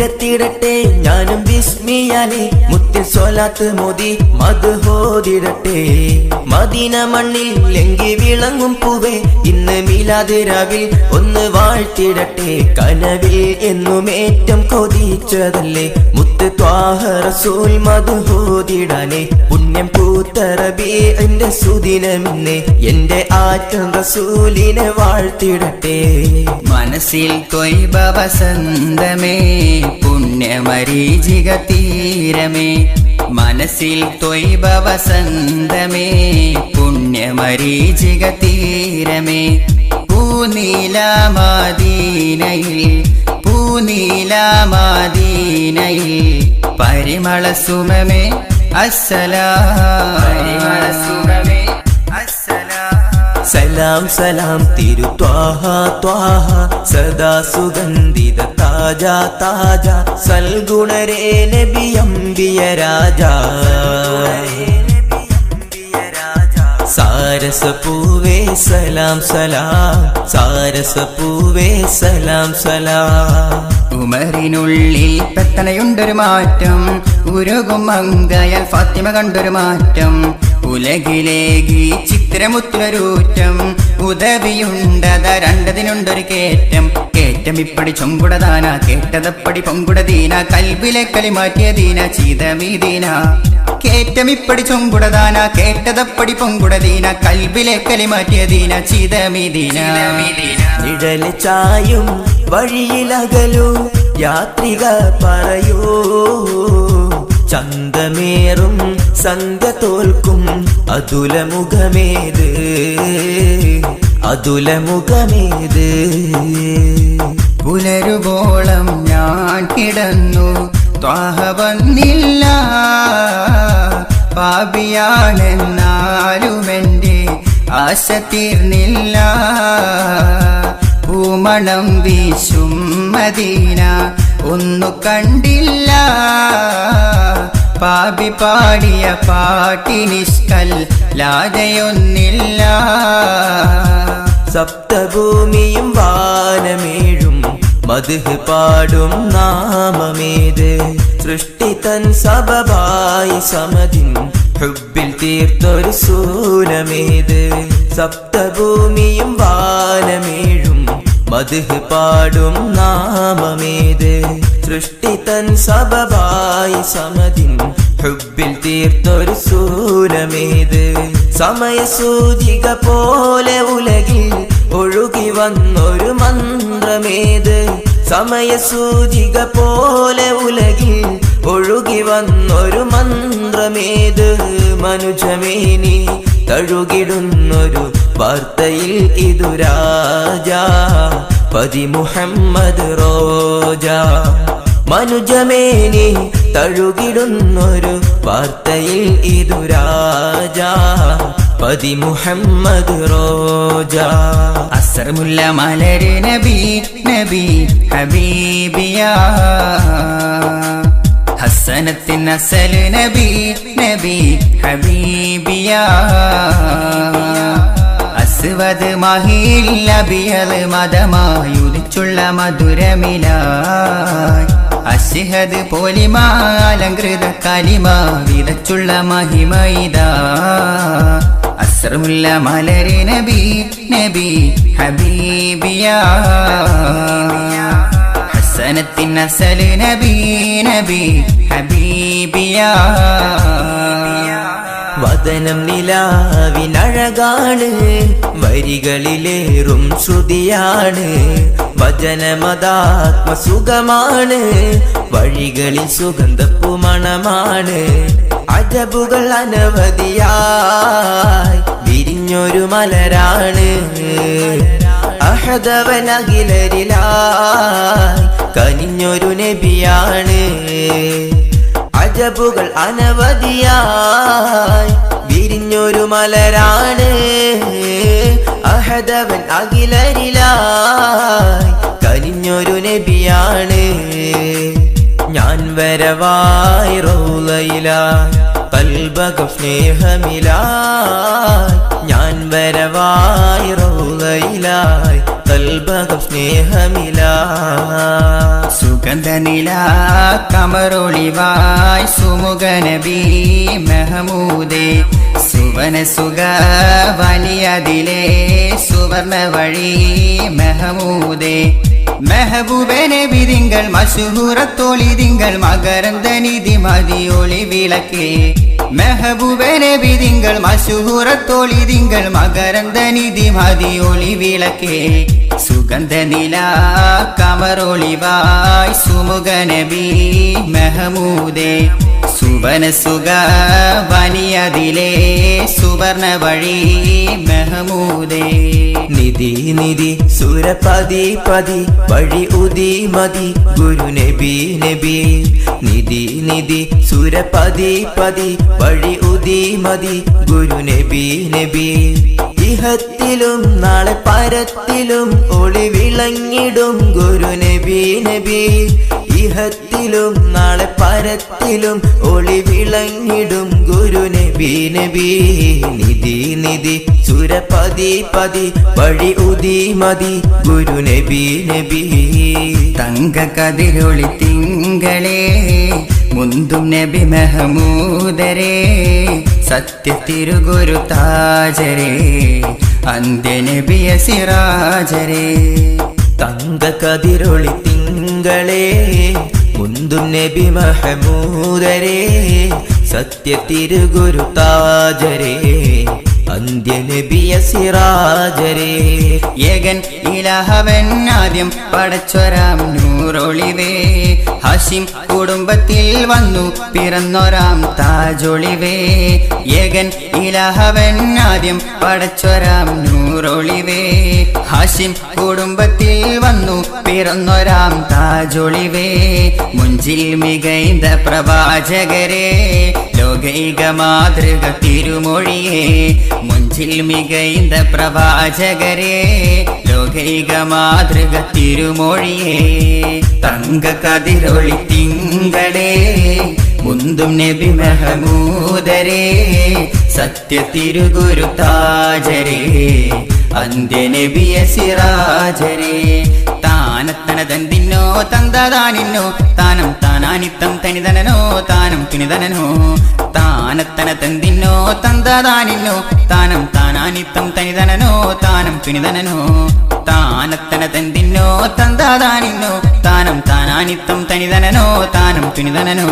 ഉരത്തിടട്ടെ ഞാനും ബിസ്മിയാലെ മുത്തിൽ സ്വലാത്ത് മോദി മദ്ഹോദിടട്ടെ മദീന മണ്ണിൽ ലങ്കി വിളങ്ങും പൂവേ ഇന്ന് മീലാദ് രാവിൽ ഒന്ന് വാഴ്ത്തിടട്ടെ കനവിൽ എന്നുമേറ്റം കൊതിച്ചതല്ലേ മുത്ത് ത്വാഹ റസൂൽ മദ്ഹോദിടാനേ പുണ്യം പൂത്ത റബീഇന്റെ സുദിനമിന്ന് എന്റെ ആറ്റം റസൂലിനെ വാഴ്ത്തിടട്ടെ മനസ്സിൽ ത്വയ്ബ വസന്തമേ പുണ്യമരീചിക തീരമേ മനസ്സിൽ ത്വയ്ബ വസന്തമേ പുണ്യമരീചിക തീരമേ പൂനീല മദീനയിൽ പരിമള സുമമേ സലാം സലാം തിരു ത്വാഹ ത്വാഹ സദാ സുഗന്ധിത താജ താജ സൽഗുണരേ നബി അംബിയ രാജ സാരസപൂവേ സലാം സലാം സാരസപൂവേ സലാം സലാം ഉമറിനുള്ളിൽ പെത്തനയുണ്ടൊരു മാറ്റം ഉരുകും മങ്കയാൽ ഫാത്തിമ കണ്ടൊരു മാറ്റം ഉലകിലേകി ചിത്രമുത്തിനൊരൂറ്റം ഉദവിയുണ്ടത രണ്ടതിനുണ്ടൊരു കേറ്റം കേറ്റം ഇപ്പടി ചൊങ്കുടദാന കേട്ടതപ്പടി പൊങ്കുടദീന കൽബിലെ കളി മാറ്റിയ ദീന ചീതമീദീന കേറ്റം ഇപ്പടി ചൊങ്കുടദാന കേട്ടതപ്പടി പൊങ്കുടദീന കൽബിലെ കളി മാറ്റിയ ദീന ചീതമീദീന നിഴൽ ചായും വഴിയിലകലൂ യാത്രിക പറയൂ ചന്തമേറും സന്ധ്യ തോൽക്കും അതുലമുഖമേത് അതുലമുഖമേത് പുലരുവോളം ഞാൻ കിടന്നു ത്വാഹ വന്നില്ല പാപിയാണെന്നാലും എൻ്റെ ആശ തീർന്നില്ല പൂമണം വീശും മദീന ഒന്നു കണ്ടില്ല പാപി പാടിയ പാട്ടിനിഷ്കൽ ലാജയൊന്നില്ല സപ്തഭൂമിയും വാനമേഴും മദ്ഹ് പാടും നാമമേത് സൃഷ്ടി തൻ സബബായി സമദിൻ ഹുബ്ബിൽ തീർത്തൊരു സൂനമേത് സപ്തഭൂമിയും വാനമേഴും മദ്ഹ് പാടും നാമമേത് സൃഷ്ടി തൻ സബബായി സമദിൻ ഹുബ്ബിൽ തീർത്തൊരു സൂനമേത് സമയസൂചിക പോലെ ഉലകിൽ ഒഴുകി വന്നൊരു മന്ത്രമേത് സമയസൂചിക പോലെ ഉലകിൽ ഒഴുകി വന്നൊരു മന്ത്രമേത് മനുജമേനി തഴുകിടുന്നൊരു വാർത്തയിൽ ഇതു രാജാ പതി മുഹമ്മദ് റോജ മനുജമേനി തഴുകിടുന്നൊരു വാർത്തയിൽ ഇതു രാജാ പതി മുഹമ്മദ് റോജ അസ്സർമുല്ല മലര് നബി നബി ഹബീബിയ ഹസനത്തിൻ അസൽ നബി നബി ഹബീബിയ അസ്വദ് മഹിൽ നബിയൽ മദമായുദിച്ചുള്ള മധുരമിലായി അശ്ഹദ് പോലിമാലങ്കൃത കലിമ വിതച്ചുള്ള മഹിമയിതാ അസ്റമുല്ല മലര് നബി നബി ഹബീബിയ ഹസനത്തിൻ അസൽ നബി നബി ഹബീബിയ വദനം നിലാവിനഴകാണ് വരികളിലേറും ശ്രുതിയാണ് വചനമതാത്മസുഖമാണ് വഴികളിൽ സുഗന്ധപ്പുമണമാണ് അജബുകൾ അനവധിയായി വിരിഞ്ഞൊരു മലരാണ് അഹദവനകിലരിലായി കനിഞ്ഞൊരു നബിയാണ് അജബുകൾ അനവധിയായി വിരിഞ്ഞൊരു മലരാണ് അഹദവൻ അഖിലരിലായി കനിഞ്ഞൊരു നബിയാണ് ഞാൻ വരവായി റൗളയിലായി കൽബക സ്നേഹമിലായി ഞാൻ വരവായി റൗളയിലായി കൽബക സ്നേഹമിലായി സുഗന്ധനില കമറൊളിവായ് സുമുഖ നബി മെഹമൂദേ സുവന സുഖ വലിയതിലേ സുവർണ വഴി മെഹമൂദേ മെഹബൂബേ നബി തിങ്കൾ മശഹൂറത്തോളി തിങ്കൾ മകരന്ദ നിധി മതിയൊളി വിളക്കേ മെഹബൂബേ നബി തിങ്കൾ മശഹൂറത്തോളി തിങ്കൾ മകരന്ദ നിധി മതിയൊളി വിളക്കേ സുഗന്ധനില കമറൊളിവായ് സുമുഖ നബി മെഹമൂദേ സുവന സുഖ വലിയതിലേ സുവർണ വഴി മെഹമൂദേ നിധി നിധി സുരപതി പതി വഴി ഉദി മതി ഗുരു നബി നബി നിധി നിധി സുരപതി പതി വഴി ഉദി മതി ഗുരു നബി നബി ഇഹത്തിലും നാളെ പരത്തിലും ഒളി വിളങ്ങിടും ഗുരു നബി നബി ഇഹത്തിലും നാളെ പരത്തിലും ഒളി വിളങ്ങിടും ഗുരു നബി നബി നിധി നിധി സുരപതി പതി വഴി ഉദി മതി ഗുരു നബി നബി തങ്ക കതിരൊളി തിങ്കളേ മുന്തും നബി മെഹമൂദരേ സത്യ തിരുഗുരു താജരേ അന്ത്യ നബിയ സിറാജരേ തങ്ക കതിരൊളി തിങ്കളേ മുന്തും നബി മഹമൂദരേ സത്യ തിരുഗുരു താജരേ അന്ത്യ നബിയ സിറാജരേ ഏകൻ ഇലാഹവൻ ആദ്യം പടച്ചൊരാം നൂറൊളിവേ ഹാഷിം കുടുംബത്തിൽ വന്നു പിറന്നൊരാം താജൊളിവേ ഏകൻ ഇലാഹവൻ ആദ്യം പടച്ചൊരാം നൂറൊളിവേ ഹാഷിം കുടുംബത്തിൽ വന്നു പിറന്നൊരാം താജൊളിവേ മുഞ്ചിൽ മികൈന്ത പ്രവാചകരെ ലോകൈക മാതൃക തിരുമൊഴിയേ മുഞ്ചിൽ മികൈന്ത പ്രവാചകരെ ലോകൈക മാതൃക തിരുമൊഴിയേ തങ്ക കതിരൊളി തിങ്കളേ മുന്തും നബി മെഹമൂദരേ സത്യ തിരുഗുരു താജരേ അന്ത്യ നബിയ സിറാജരേ താനത്തന തന്തിന്നോ തന്തതാനിന്നോ താനം താനാനിത്തം തനിതനനോ താനം തുനിതനനോ താനത്തന തന്തിന്നോ തന്തതാനിന്നോ താനം താനാനിത്തം തനിതനനോ താനം തുനിതനനോ താനത്തന തന്തിന്നോ തന്തതാനിന്നോ താനം താനാനിത്തം തനിതനനോ താനം തുനിതനനോ